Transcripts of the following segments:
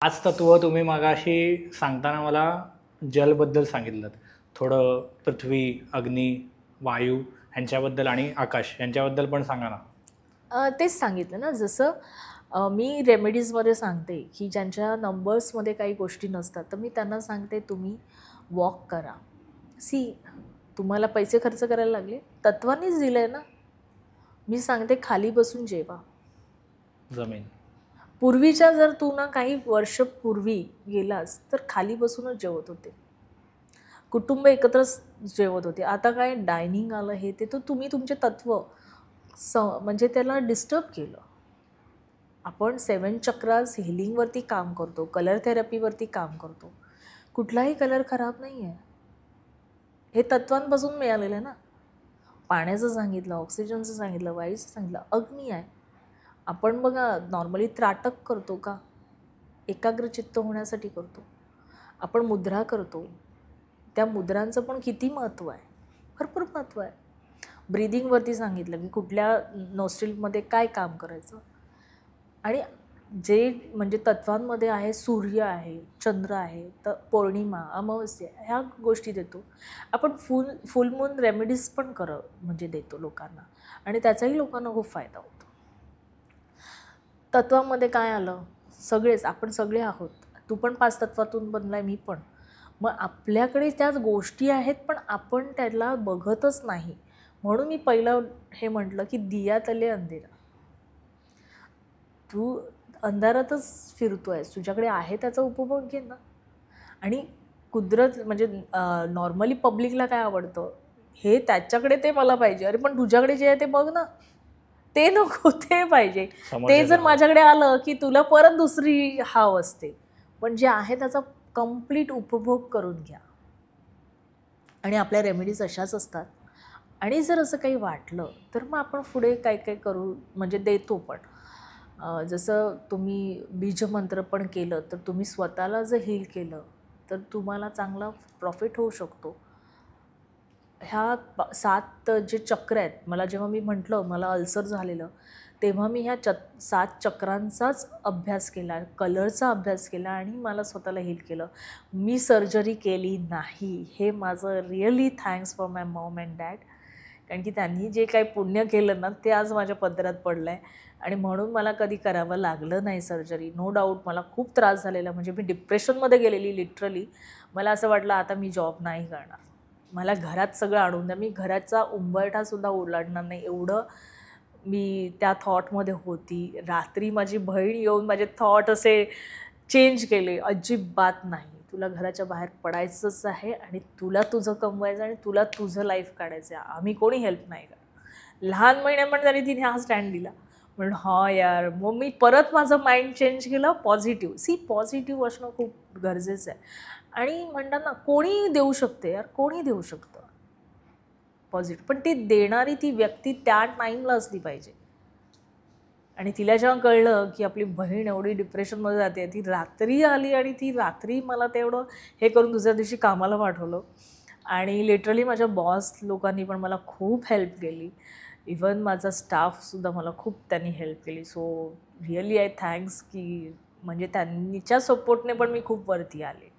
आज तत्व तुम्ही मगाशी सांगताना मला जलबद्दल सांगितलं, थोडं पृथ्वी, अग्नी, वायू ह्यांच्याबद्दल आणि आकाश यांच्याबद्दल पण सांगा ना. तेच सांगितलं ना, जसं मी रेमेडीजमध्ये सांगते की ज्यांच्या नंबर्समध्ये काही गोष्टी नसतात तर मी त्यांना सांगते तुम्ही वॉक करा. तुम्हाला पैसे खर्च करायला लागले, तत्वानीच दिलं आहे ना. मी सांगते खाली बसून जेवा. जमीन पूर्वीच्या जर तू ना काही वर्ष पूर्वी गेलास तर खाली बसूनच जेवत होते, कुटुंब एकत्र जेवत होते. आता काय डायनिंग आलं हे ते, तर तुम्ही तुमचे तत्व म्हणजे त्याला डिस्टर्ब केलं. आपण 7 चक्रास हिलिंगवरती काम करतो, कलर थेरपीवरती काम करतो. कुठलाही कलर खराब नाही आहे, हे तत्वांपासून मिळालेलं आहे ना. पाण्याचं सांगितलं, ऑक्सिजनचं सांगितलं, वायूचं सांगितलं, अग्नी आहे. आपण बघा नॉर्मली त्राटक करतो का, एकाग्रचित्त होण्यासाठी करतो. आपण मुद्रा करतो, त्या मुद्रांचं पण किती महत्त्व आहे, भरपूर महत्त्व आहे. ब्रीदिंगवरती सांगितलं की कुठल्या नोस्ट्रिलमध्ये काय काम करायचं. आणि जे म्हणजे तत्वांमध्ये आहे, सूर्य आहे, चंद्र आहे, तर पौर्णिमा, अमावस्या ह्या गोष्टी देतो आपण. फुल मून रेमेडीज पण म्हणजे देतो लोकांना, आणि त्याचाही लोकांना खूप फायदा होतो. तत्वामध्ये काय आलं, सगळेच आपण सगळे आहोत. तू पण 5 तत्वातून बनलाय, मी पण. मग आपल्याकडे त्याच गोष्टी आहेत पण आपण त्याला बघतच नाही. म्हणून मी पहिलं हे म्हटलं की दिया तले अंधेरा. तू अंधारातच फिरतोयस, तुझ्याकडे आहे त्याचा उपभोग घे ना. आणि कुदरत म्हणजे नॉर्मली पब्लिकला काय आवडतं, हे त्याच्याकडे ते मला पाहिजे. अरे पण तुझ्याकडे जे आहे ते बघ ना, ते नको ते पाहिजे. ते जर माझ्याकडे आलं की तुला परत दुसरी हाव असते. पण जे आहे त्याचा कंप्लीट उपभोग करून घ्या. आणि आपल्या रेमेडीज अशाच असतात. आणि जर असं काही वाटलं तर मग आपण पुढे काय काय करू म्हणजे देतो पण. जसं तुम्ही बीजमंत्र पण केलं तर तुम्ही स्वतःला जर हील केलं तर तुम्हाला चांगला प्रॉफिट होऊ शकतो. ह्या 7 जे चक्र आहेत, मला जेव्हा मी म्हटलं मला अल्सर झालेलं तेव्हा मी ह्या 7 चक्रांचाच अभ्यास केला, कलरचा अभ्यास केला आणि मला स्वतःला हील केलं. मी सर्जरी केली नाही. हे माझं really thanks for my Maugham and dad. कारण की त्यांनी जे काही पुण्य केलं ना ते आज माझ्या पदरात पडलं आहे. आणि म्हणून मला कधी करावं लागलं नाही सर्जरी. नो डाऊट मला खूप त्रास झालेला. म्हणजे मी डिप्रेशनमध्ये गेलेली लिटरली. मला असं वाटलं आता मी जॉब नाही करणार, मला घरात सगळं आणून द्या, मी घराचा उंबरठासुद्धा ओलांडणार नाही, एवढं मी त्या थॉटमध्ये होती. रात्री माझी बहीण येऊन माझे थॉट असे चेंज केले. अजिबात नाही, तुला घराच्या बाहेर पडायचंच आहे आणि तुला तुझं कमवायचं आणि तुला तुझं लाईफ काढायचं आहे. आम्ही कोणी हेल्प नाही करत. लहान महिन्यामध्ये तरी तिने हा स्टँड दिला. म्हणून हा यार, मग मी परत माझं माइंड चेंज केलं. पॉझिटिव्ह पॉझिटिव्ह असणं खूप गरजेचं आहे. आणि म्हणतात ना कोणी देऊ शकते यार, कोणी देऊ शकतं पॉझिटिव्ह, पण ती देणारी ती व्यक्ती त्या टाईमला असली पाहिजे. आणि तिला जेव्हा कळलं की आपली बहीण एवढी डिप्रेशनमध्ये जाते, ती रात्री आली आणि ती रात्री मला तेवढं हे करून दुसऱ्या दिवशी कामाला पाठवलं. आणि लिटरली माझ्या बॉस लोकांनी पण मला खूप हेल्प केली. इवन माझा स्टाफसुद्धा मला खूप त्यांनी हेल्प केली. सो रिअली आय थँक्स की म्हणजे त्यांच्या सपोर्टने पण मी खूप वरती आले.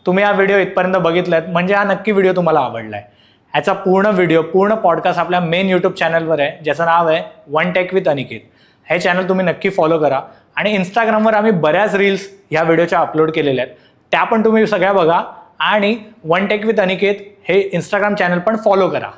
तुम्ही हा व्हिडिओ इथपर्यंत बघितलात म्हणजे हा नक्की व्हिडिओ तुम्हाला आवडलाय. ह्याचा पूर्ण व्हिडिओ, पूर्ण पॉडकास्ट आपल्या मेन यूट्यूब चॅनलवर आहे, ज्याचं नाव आहे वन टेक विथ अनिकेत. हे चॅनल तुम्ही नक्की फॉलो करा. आणि इंस्टाग्रामवर आम्ही बऱ्याच रील्स ह्या व्हिडिओच्या अपलोड केलेल्या आहेत, त्या पण तुम्ही सगळ्या बघा. आणि वन टेक विथ अनिकेत हे इंस्टाग्राम चॅनल पण फॉलो करा.